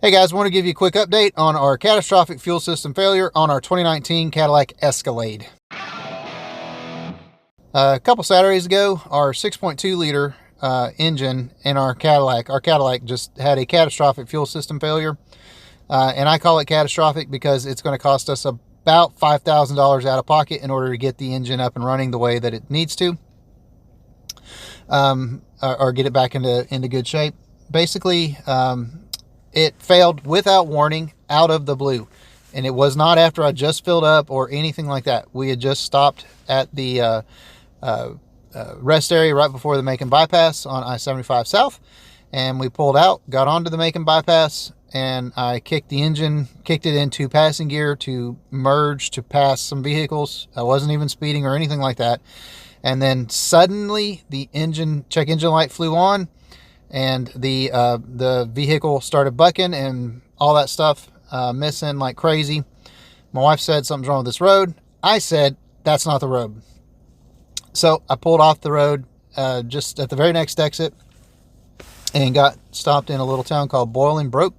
Hey guys, I want to give you a quick update on our catastrophic fuel system failure on our 2019 Cadillac Escalade. A couple Saturdays ago, our 6.2 liter engine in our Cadillac just had a catastrophic fuel system failure. And I call it catastrophic because it's going to cost us about $5,000 out of pocket in order to get the engine up and running the way that it needs to. Or get it back into good shape. Basically, it failed without warning out of the blue. And it was not after I just filled up or anything like that. We had just stopped at the rest area right before the Macon bypass on I-75 South. And we pulled out, got onto the Macon bypass, and I kicked it into passing gear to merge to pass some vehicles. I wasn't even speeding or anything like that. And then suddenly the check engine light flew on, and the vehicle started bucking and all that stuff, missing like crazy. My wife said something's wrong with this road. I said, that's not the road. So I pulled off the road just at the very next exit and got stopped in a little town called Bolingbroke,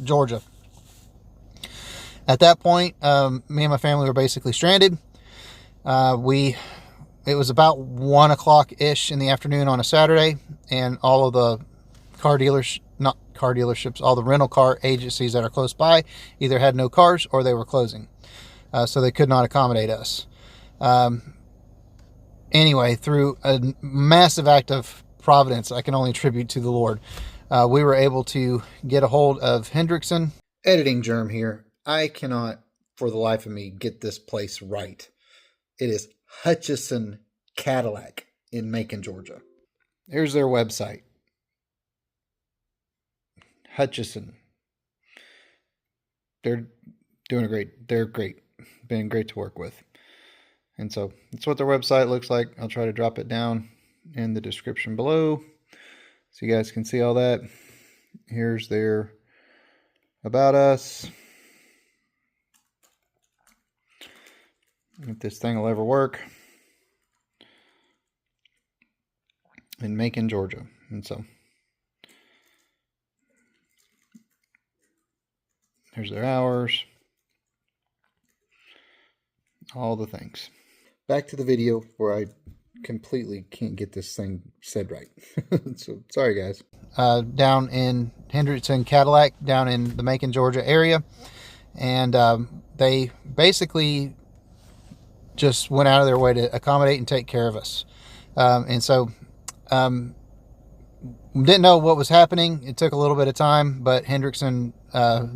Georgia. At that point, me and my family were basically stranded. It was about 1 o'clock ish in the afternoon on a Saturday, and all of the all the rental car agencies that are close by either had no cars or they were closing. So they could not accommodate us. Anyway, through a massive act of providence, I can only attribute to the Lord, we were able to get a hold of Hendrickson. Editing germ here. I cannot, for the life of me, get this place right. It is Hutchison Cadillac in Macon, Georgia. Here's their website. Hutchison. They're great. Been great to work with. And so that's what their website looks like. I'll try to drop it down in the description below so you guys can see all that. Here's their about us. If this thing will ever work. In Macon, Georgia. And so here's their hours. All the things. Back to the video where I completely can't get this thing said right. So sorry guys. Down in Hendrickson Cadillac, down in the Macon, Georgia area. And they basically just went out of their way to accommodate and take care of us. And so didn't know what was happening. It took a little bit of time, but Hendrickson,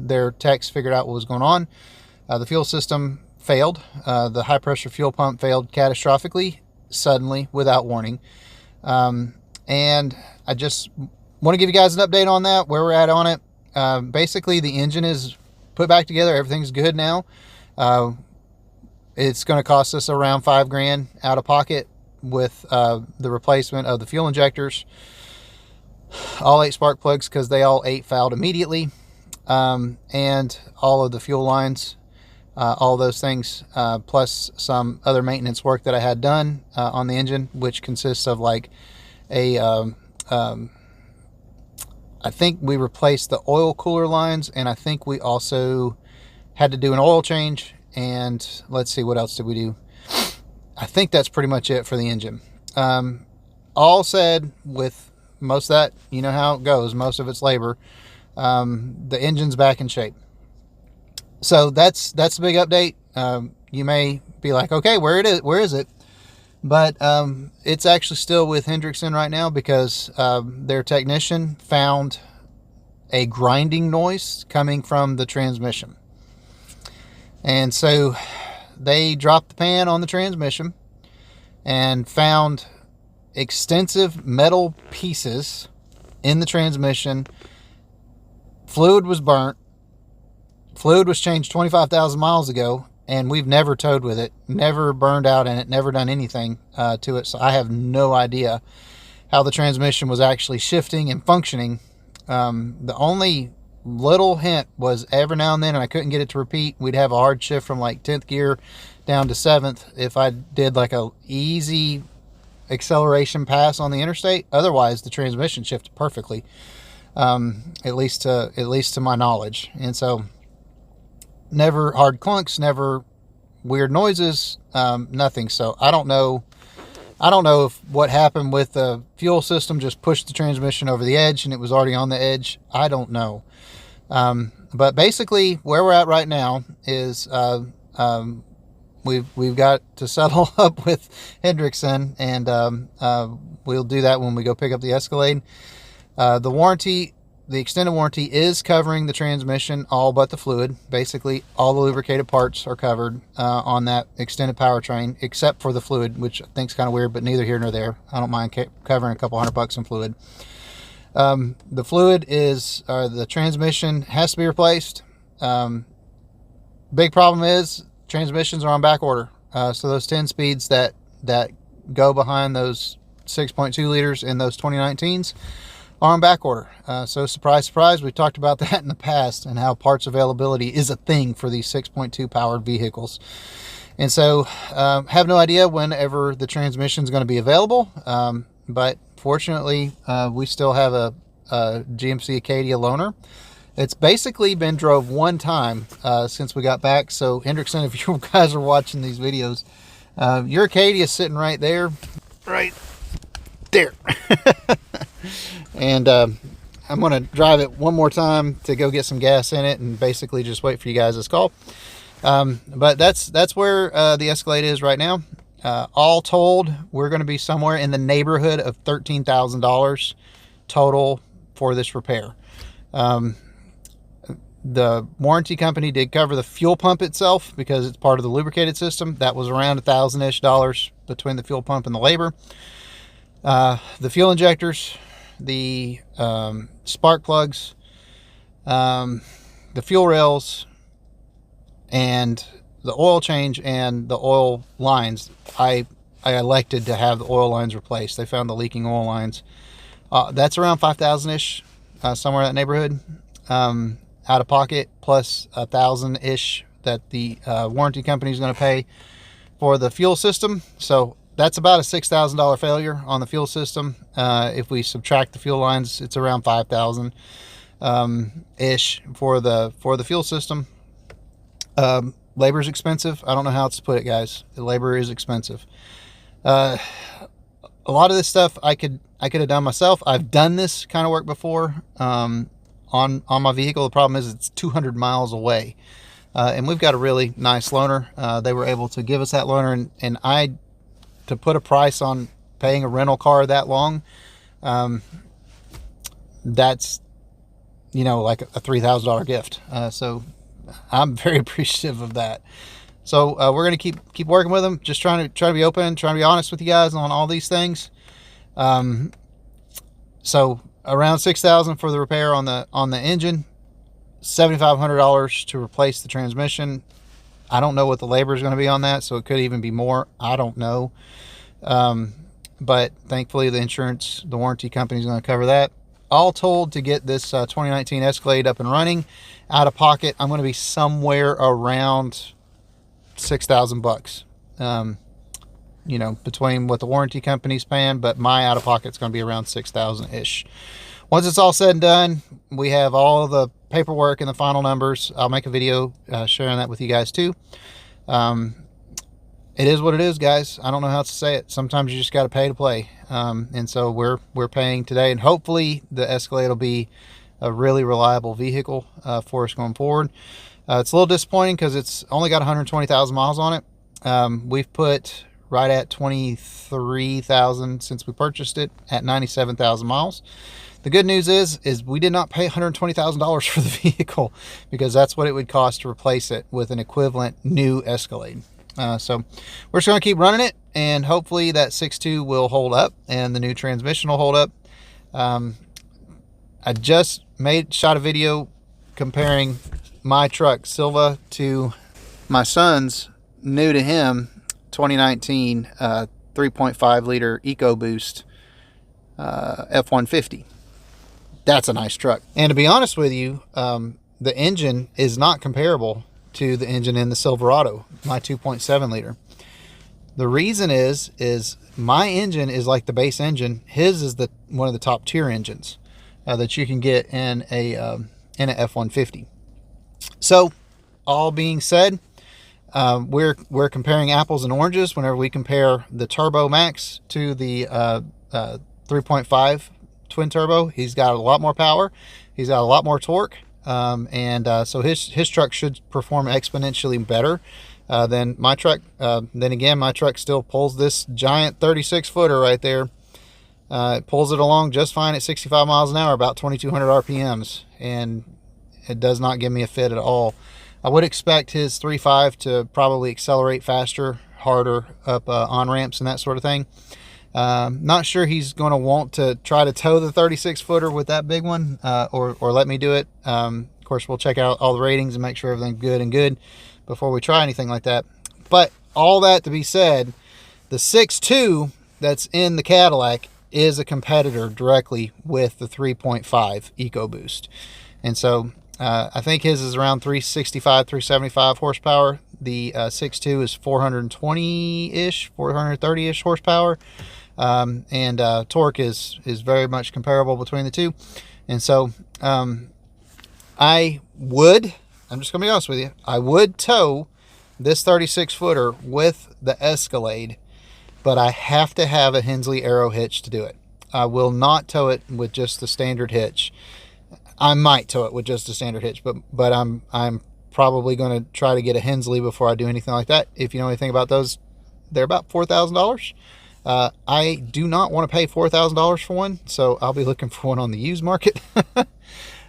their techs figured out what was going on. The fuel system failed. The high pressure fuel pump failed catastrophically, suddenly, without warning. And I just want to give you guys an update on that, where we're at on it. Basically, the engine is put back together. Everything's good now. It's going to cost us around $5,000 out of pocket with the replacement of the fuel injectors, all 8 spark plugs, because they all 8 fouled immediately, and all of the fuel lines, all those things, plus some other maintenance work that I had done on the engine, which consists of like I think we replaced the oil cooler lines, and I think we also had to do an oil change. And let's see, what else did we do? I think that's pretty much it for the engine. All said, with most of that, you know how it goes. Most of it's labor. The engine's back in shape. So that's the big update. You may be like, okay, where is it? But it's actually still with Hendrickson right now because their technician found a grinding noise coming from the transmission. And so they dropped the pan on the transmission and found extensive metal pieces in the transmission. Fluid was burnt. Fluid was changed 25,000 miles ago, and we've never towed with it, never burned out in it, never done anything to it. So I have no idea how the transmission was actually shifting and functioning. The only little hint was every now and then, and I couldn't get it to repeat, we'd have a hard shift from like 10th gear down to 7th if I did like a easy acceleration pass on the interstate. Otherwise the transmission shifted perfectly. at least to my knowledge. And so never hard clunks, never weird noises, nothing. So I don't know if what happened with the fuel system just pushed the transmission over the edge and it was already on the edge. I don't know. But basically where we're at right now is we've got to settle up with Hendrickson, and we'll do that when we go pick up the Escalade. The warranty, the extended warranty, is covering the transmission, all but the fluid. Basically, all the lubricated parts are covered on that extended powertrain, except for the fluid, which I think is kind of weird, but neither here nor there. I don't mind covering a couple $100 in fluid. The fluid is, the transmission has to be replaced. Big problem is transmissions are on back order. So those 10 speeds that go behind those 6.2 liters in those 2019s are on back order. So surprise, surprise, we talked about that in the past and how parts availability is a thing for these 6.2 powered vehicles. And so have no idea whenever the transmission is going to be available. But fortunately, we still have a GMC Acadia loaner. It's basically been drove one time since we got back. So Hendrickson, if you guys are watching these videos, your Acadia is sitting right there. And I'm going to drive it one more time to go get some gas in it and basically just wait for you guys' call. But that's where the Escalade is right now. All told, we're going to be somewhere in the neighborhood of $13,000 total for this repair. The warranty company did cover the fuel pump itself because it's part of the lubricated system. That was around $1,000-ish between the fuel pump and the labor. The fuel injectors, the spark plugs, the fuel rails, and the oil change and the oil lines. I elected to have the oil lines replaced. They found the leaking oil lines. That's around $5,000-ish, somewhere in that neighborhood, out of pocket, plus $1,000-ish that the warranty company is going to pay for the fuel system. So that's about a $6,000 failure on the fuel system. If we subtract the fuel lines, it's around $5,000 ish for the fuel system. Labor is expensive. I don't know how else to put it, guys. The labor is expensive. A lot of this stuff I could have done myself. I've done this kind of work before on my vehicle. The problem is it's 200 miles away, and we've got a really nice loaner. They were able to give us that loaner, and to put a price on paying a rental car that long, that's, like a $3,000 gift. So I'm very appreciative of that. So we're going to keep working with them, just trying to be open, trying to be honest with you guys on all these things. So around $6,000 for the repair on the engine, $7,500 to replace the transmission. I don't know what the labor is going to be on that, so it could even be more. I don't know. But thankfully the insurance, the warranty company is going to cover that. All told, to get this 2019 Escalade up and running, out of pocket, I'm going to be somewhere around $6,000. Between what the warranty company's paying, but my out of pocket is going to be around $6,000-ish. Once it's all said and done, we have all the paperwork and the final numbers. I'll make a video sharing that with you guys too. It is what it is, guys. I don't know how else to say it. Sometimes you just got to pay to play. And so we're paying today, and hopefully the Escalade will be a really reliable vehicle for us going forward. It's a little disappointing because it's only got 120,000 miles on it. We've put right at 23,000 since we purchased it, at 97,000 miles. The good news is we did not pay $120,000 for the vehicle, because that's what it would cost to replace it with an equivalent new Escalade. So we're just going to keep running it, and hopefully that 6.2 will hold up and the new transmission will hold up. I just shot a video comparing my truck Silva to my son's new to him 2019 3.5 liter EcoBoost F-150. That's a nice truck. And to be honest with you, the engine is not comparable to the engine in the Silverado, my 2.7 liter. The reason is my engine is like the base engine. His is one of the top tier engines. that you can get in an F-150. So, all being said, we're comparing apples and oranges whenever we compare the Turbo Max to the 3.5 twin turbo. He's got a lot more power. He's got a lot more torque. So his truck should perform exponentially better than my truck. Then again, my truck still pulls this giant 36 footer right there. It pulls it along just fine at 65 miles an hour, about 2,200 RPMs, and it does not give me a fit at all. I would expect his 3.5 to probably accelerate faster, harder up on ramps and that sort of thing. Not sure he's going to want to try to tow the 36 footer with that big one, or let me do it. Of course, we'll check out all the ratings and make sure everything's good before we try anything like that. But all that to be said, the 6.2 that's in the Cadillac is a competitor directly with the 3.5 EcoBoost. And so I think his is around 365, 375 horsepower. The 6.2 is 420-ish, 430-ish horsepower. And torque is very much comparable between the two. And so I'm just going to be honest with you, I would tow this 36 footer with the Escalade, but I have to have a Hensley Arrow hitch to do it. I will not tow it with just the standard hitch. I might tow it with just a standard hitch, but I'm probably going to try to get a Hensley before I do anything like that. If you know anything about those, they're about $4,000. I do not want to pay $4,000 for one, so I'll be looking for one on the used market.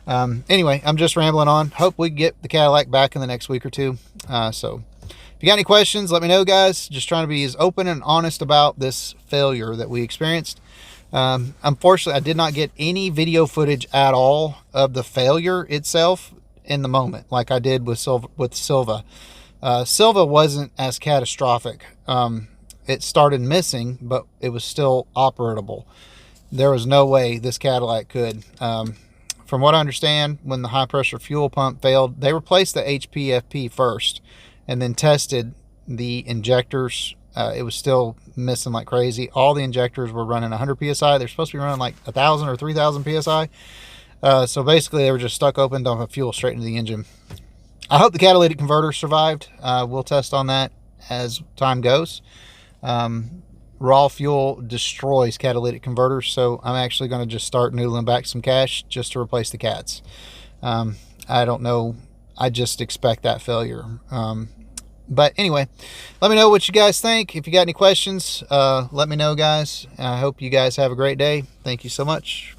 Anyway, I'm just rambling on. Hope we get the Cadillac back in the next week or two. So if you got any questions, let me know, guys. Just trying to be as open and honest about this failure that we experienced. Unfortunately, I did not get any video footage at all of the failure itself in the moment, like I did with Silva. Silva wasn't as catastrophic. It started missing, but it was still operable. There was no way this Cadillac could. From what I understand, when the high pressure fuel pump failed, they replaced the HPFP first and then tested the injectors. It was still missing like crazy. All the injectors were running 100 psi. They're supposed to be running like 1,000 or 3,000 psi. So basically they were just stuck open, dumping fuel straight into the engine. I hope the catalytic converter survived. We'll test on that as time goes. Raw fuel destroys catalytic converters, so I'm actually going to just start noodling back some cash just to replace the cats. I don't know. I just expect that failure. But anyway, let me know what you guys think. If you got any questions, let me know, guys. I hope you guys have a great day. Thank you so much.